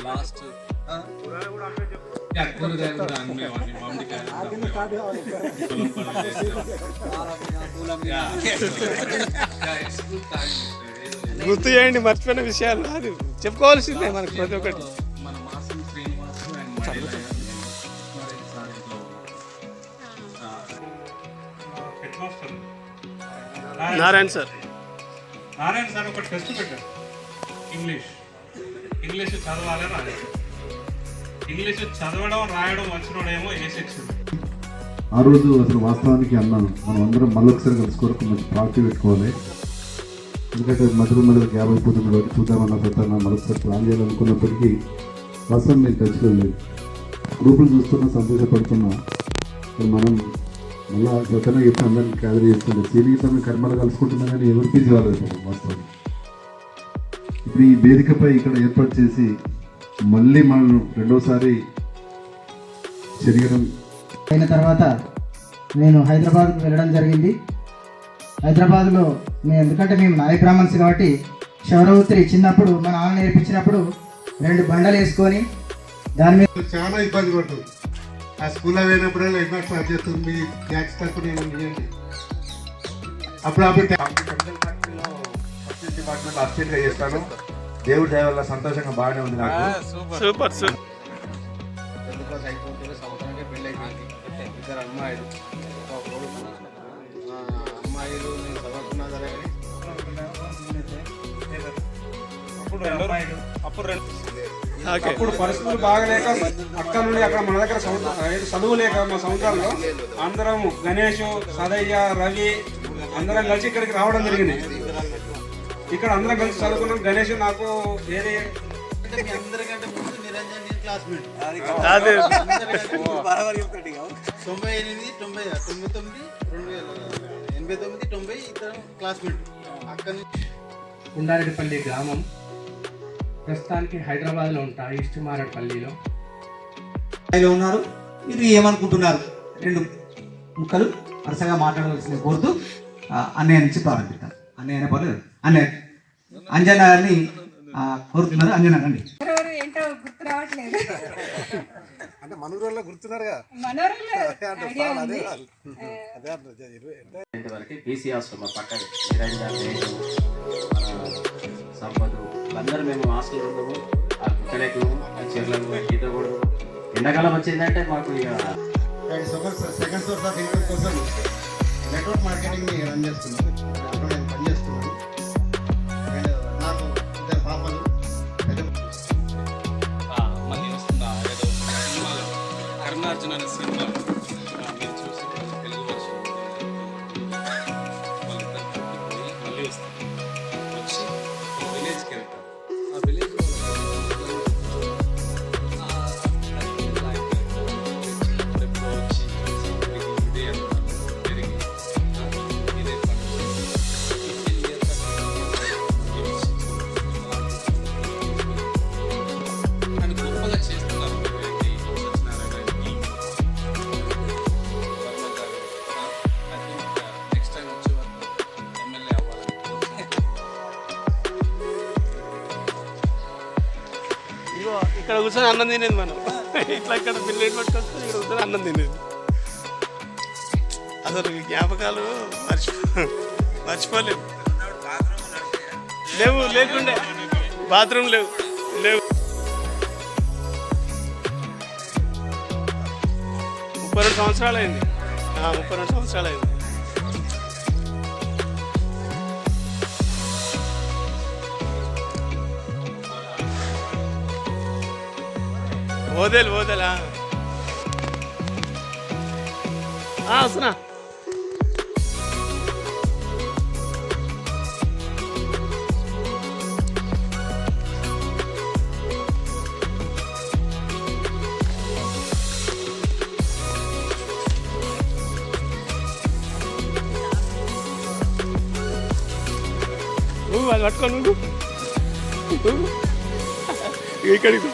Last కూరగాయలు కూడా అమ్మేవాడిని, మామిడికాయలు గుర్తు చేయండి, మర్చిపోయిన విషయాలు అది చెప్పుకోవాల్సిందే మనకు ప్రతి ఒక్కటి. మన మాసం శ్రీనివాస్ అండ్ నారాయణ సార్ ఒక టెస్ట్ పెట్టారు. ఇంగ్లీష్ చదవాలి రాయాలి. ఇంగ్లీష్ చదవడం రాయడం వచ్చినోడేమో ఏ సెక్షన్. ఆ రోజు అసలు వాస్తవానికి అన్నాను, మనం అందరం మళ్ళొకసారి కలుసుకోవడానికి మంచి పార్టీ పెట్టుకోవాలి. ఎందుకంటే మధ్యలో గ్యాప్ అయిపోతుంది కాబట్టి చూద్దామన్న పెద్ద మరొకసారి ప్లాన్ చేయాలనుకున్నప్పటికీ వాస్తవం నేను టచ్లో లేదు. గ్రూపులు చూస్తున్నా, సంతోషపడుతున్నా. మనం మళ్ళీ గతంగా చెప్పి అందరినీ గ్యాదర్ చేస్తుంది. సీనియర్స్ కర్మలు కలుసుకుంటున్నా కానీ ఎవరికి రాలేదు వాస్తవం. ఇప్పుడు ఈ వేదికపై ఇక్కడ ఏర్పాటు చేసి మళ్ళీ మనం రెండోసారి శరీరం అయిన తర్వాత నేను హైదరాబాద్కు వెళ్ళడం జరిగింది. హైదరాబాద్లో ఎందుకంటే మేము నాయ బ్రాహ్మణ్స్ కాబట్టి శౌరవృత్రి చిన్నప్పుడు మా నాన్న నేర్పించినప్పుడు 2 బండలు వేసుకొని దాని మీద చాలా ఇబ్బంది పడుతుంది. ఆ స్కూల్లో పోయినప్పుడల్లా ఎన్నో స్టార్ట్ చేస్తుంది బ్యాగ్స్ తక్కువ నేను అప్పుడు డిపార్ట్మెంట్ అసిస్టెంట్గా చేస్తాను. దేవుడి దయ వల్ల సంతోషంగా బాగానే ఉంది నాకు. Super sir. ఇద్దరు అమ్మాయిలు, అమ్మాయిలు నేను చదువుకున్నా సరే అప్పుడు పరిస్థితులు బాగలేక అక్కడ నుండి అక్కడ మన దగ్గర చదువు లేక మా సంవత్సరాల్లో అందరం గణేష్, సదయ్య, రవి అందరం కలిసి ఇక్కడికి రావడం జరిగింది. ఇక్కడ అందరం కలిసి చదువుకున్నాం. గణేష్ నాకు ఏది అందరికంటే ముందు నిరంజన్ నేను క్లాస్మేట్. 98, 99, 2089 ఇద్దరం క్లాస్మేట్. అక్కడి నుంచి కుండారెడ్డిపల్లి గ్రామం, ప్రస్తుతానికి హైదరాబాద్లో ఉంటా, ఈస్ట్ మారేడుపల్లిలో ఉన్నారు. మీరు ఏమనుకుంటున్నారు? 2 ముక్కలు వరుసగా మాట్లాడవలసింది కోరుతూ అన్నయ్య నుంచి ప్రారంభిస్తారు. అన్నయ్య పర్లేదు, అన్నయ్య అంజనా గారిని కోరుతున్నారు. అంజనా రండి. ఏంటో గుర్తు రావట్లేదు. అంటే మనూరులో గుర్తున్నారుగా, పీసీ హాస్టల్ మా పక్కన సంపదు అందరూ మేము హాస్టల్ ఉన్నాము. ఆ గుట్టలకు, చెర్లకు, ఈత కూడా ఎండాకాలం వచ్చిందంటే మాకు ఇక సెకండ్ సోర్స్ ఆఫ్ ఇన్కమ్ కోసం నెట్వర్క్ మార్కెటింగ్ రన్ చేస్తున్నాను. నేను పనిచేస్తున్నాను. అండ్ నాకు 2 పాపలు. మళ్ళీ వస్తుందా ఏదో సినిమాలో కరుణార్జున అనే సినిమాలో మీరు చూసి తెలుగు వర్షన్ మళ్ళీ వస్తుంది. వచ్చి ఒక విలేజ్కి వెళ్తారు. ఆ విలేజ్ వచ్చి ఇదే పెరిగి ఇదే అని గొప్పగా చేస్తున్నారు. నెక్స్ట్ టైం వచ్చి ఎమ్మెల్యే అవ్వాలని ఇగో ఇక్కడ కూర్చొని అన్నం తినేది మనం. ఇట్లా ఇక్కడ పిల్లలు పట్టుకొస్తే ఇక్కడ కూర్చొని అన్నం తినేది. అసలు ఈ జ్ఞాపకాలు మర్చిపోలేవు. లేకుండే బాత్రూమ్ లేవు. 32 సంవత్సరాలు అయింది. 32 సంవత్సరాలు అయింది. ఓదేలు ఓదేలా వస్తున్నా. అది పట్టుకో నువ్వు ఇక్కడికి